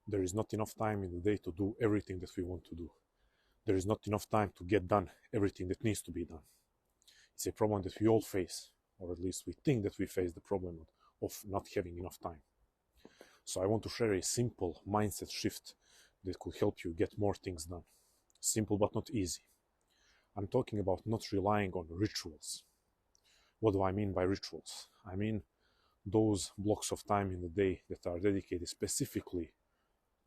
There is not enough time in the day to do everything that we want to do. There is not enough time to get done everything that needs to be done. It's a problem that we all face, or at least we think that we face the problem of not having enough time. So I want to share a simple mindset shift that could help you get more things done. Simple but not easy. I'm talking about not relying on rituals. What do I mean by rituals? I mean those blocks of time in the day that are dedicated specifically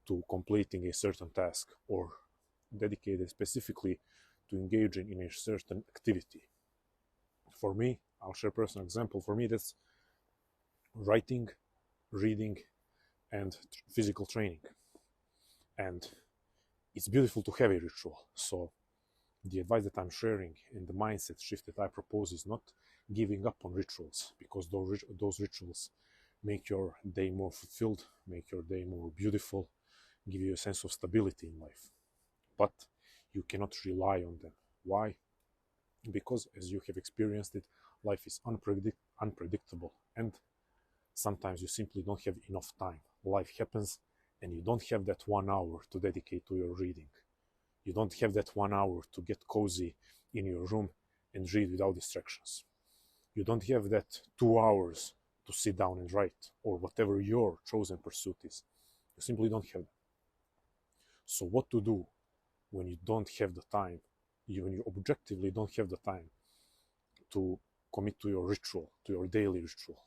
to completing a certain task, or dedicated specifically to engaging in a certain activity. For me, I'll share a personal example. For me, that's writing, reading, and physical training. And it's beautiful to have a ritual. So the advice that I'm sharing and the mindset shift that I propose is not giving up on rituals, because those rituals make your day more fulfilled, make your day more beautiful, give you a sense of stability in life. But you cannot rely on them. Why? Because, as you have experienced it, life is unpredictable, and sometimes you simply don't have enough time. Life happens, and you don't have that 1 hour to dedicate to your reading. You don't have that 1 hour to get cozy in your room and read without distractions. You don't have that 2 hours to sit down and write, or whatever your chosen pursuit is. You simply don't have that. So what to do when you don't have the time, when you objectively don't have the time to commit to your ritual, to your daily ritual?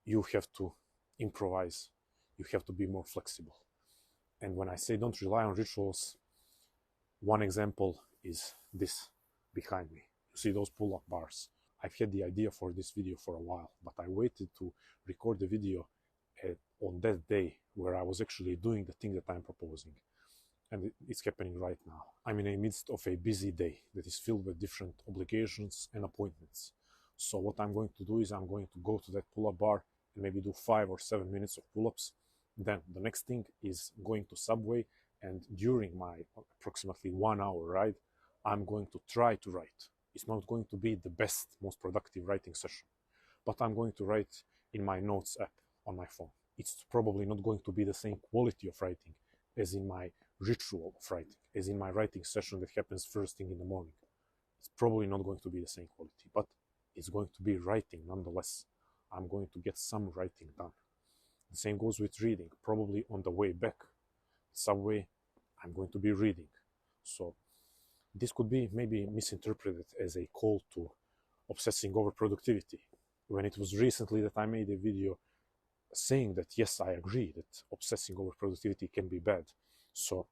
You have to improvise. You have to be more flexible. And when I say don't rely on rituals, one example is this behind me. You see those pull-up bars. I've had the idea for this video for a while, but I waited to record the video on that day where I was actually doing the thing that I'm proposing. And it's happening right now. I'm in the midst of a busy day that is filled with different obligations and appointments. So what I'm going to do is I'm going to go to that pull-up bar and maybe do 5 or 7 minutes of pull-ups. Then the next thing is going to Subway, and during my approximately 1 hour ride, I'm going to try to write. It's not going to be the best, most productive writing session, but I'm going to write in my notes app on my phone. It's probably not going to be the same quality of writing as in my ritual of writing, as in my writing session that happens first thing in the morning. It's probably not going to be the same quality, but it's going to be writing nonetheless. I'm going to get some writing done. The same goes with reading. Probably on the way back, Subway, I'm going to be reading. So this could be maybe misinterpreted as a call to obsessing over productivity, when it was recently that I made a video saying that yes, I agree that obsessing over productivity can be bad. So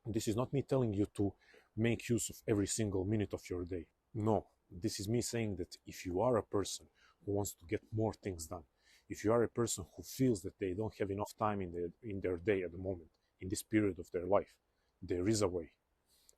this is not me telling you to make use of every single minute of your day. No, this is me saying that if you are a person who wants to get more things done, if you are a person who feels that they don't have enough time in their day at the moment, in this period of their life, there is a way.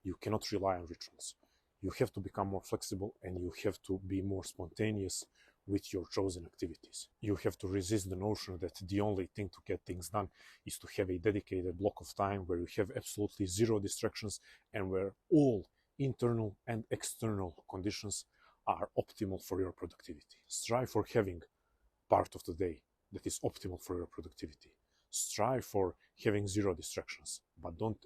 You cannot rely on rituals. You have to become more flexible, and you have to be more spontaneous with your chosen activities. You have to resist the notion that the only thing to get things done is to have a dedicated block of time where you have absolutely zero distractions and where all internal and external conditions are optimal for your productivity. Strive for having part of the day that is optimal for your productivity. Strive for having zero distractions, but don't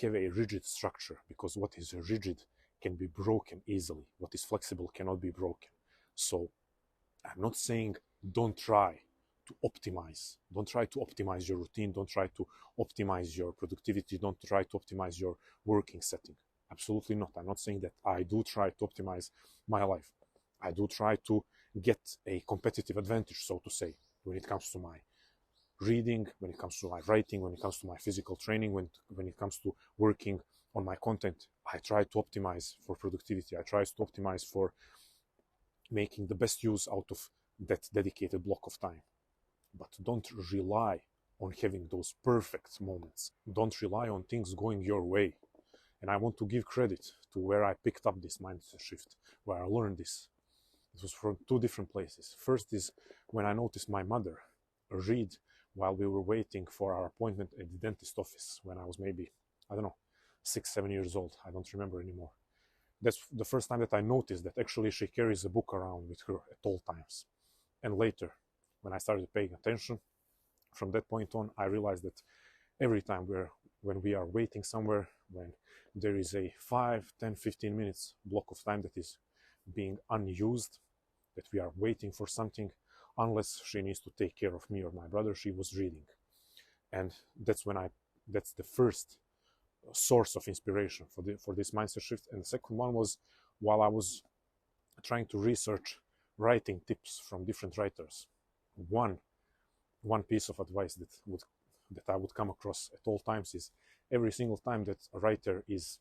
have a rigid structure, because what is rigid can be broken easily. What is flexible cannot be broken. So I'm not saying don't try to optimize. Don't try to optimize your routine. Don't try to optimize your productivity. Don't try to optimize your working setting. Absolutely not. I'm not saying that. I do try to optimize my life. I do try to get a competitive advantage, so to say, when it comes to my reading, when it comes to my writing, when it comes to my physical training, when it comes to working on my content. I try to optimize for productivity. I try to optimize for making the best use out of that dedicated block of time. But don't rely on having those perfect moments. Don't rely on things going your way. And I want to give credit to where I picked up this mindset shift, where I learned this. It was from 2 different places. First is when I noticed my mother read while we were waiting for our appointment at the dentist office when I was maybe, 6, 7 years old. I don't remember anymore. That's the first time that I noticed that actually she carries a book around with her at all times. And later, when I started paying attention, From that point on, I realized that every time when we are waiting somewhere, when there is a 5, 10, 15 minutes block of time that is being unused, that we are waiting for something, unless she needs to take care of me or my brother, she was reading. And that's the first source of inspiration for this mindset shift. And the second one was while I was trying to research writing tips from different writers. One piece of advice that I would come across at all times is every single time that a writer is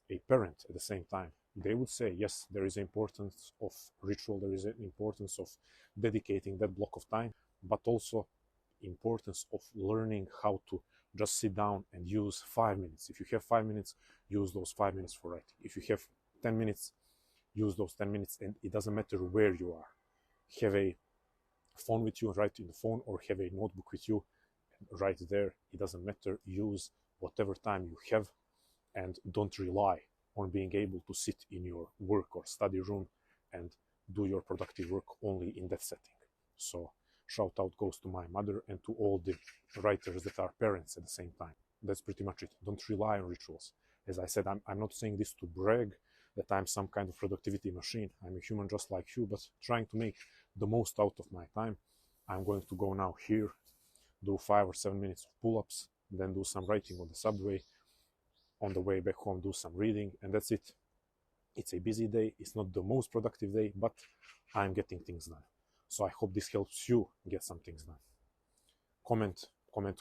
a parent at the same time, they would say, yes, there is an importance of ritual, there is an importance of dedicating that block of time, but also importance of learning how to just sit down and use 5 minutes. If you have 5 minutes, use those 5 minutes for writing. If you have 10 minutes, use those 10 minutes, and it doesn't matter where you are. Have a phone with you and write in the phone, or have a notebook with you and write there. It doesn't matter. Use whatever time you have, and don't rely on being able to sit in your work or study room and do your productive work only in that setting. So shout out goes to my mother and to all the writers that are parents at the same time. That's pretty much it. Don't rely on rituals. As I said, I'm not saying this to brag that I'm some kind of productivity machine. I'm a human just like you, but trying to make the most out of my time. I'm going to go now here, do 5 or 7 minutes of pull-ups, then do some writing on the subway. On the way back home, do some reading, and that's it. It's a busy day. It's not the most productive day, but I'm getting things done. So I hope this helps you get some things done. Comment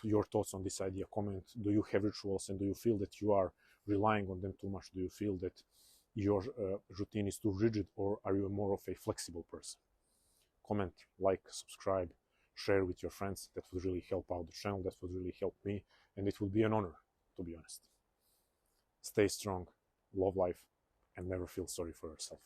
your thoughts on this idea. Comment, do you have rituals, and do you feel that you are relying on them too much? Do you feel that your routine is too rigid, or are you more of a flexible person? Comment, like, subscribe, share with your friends. That would really help out the channel. That would really help me, and it would be an honor, to be honest. Stay strong, love life, and never feel sorry for yourself.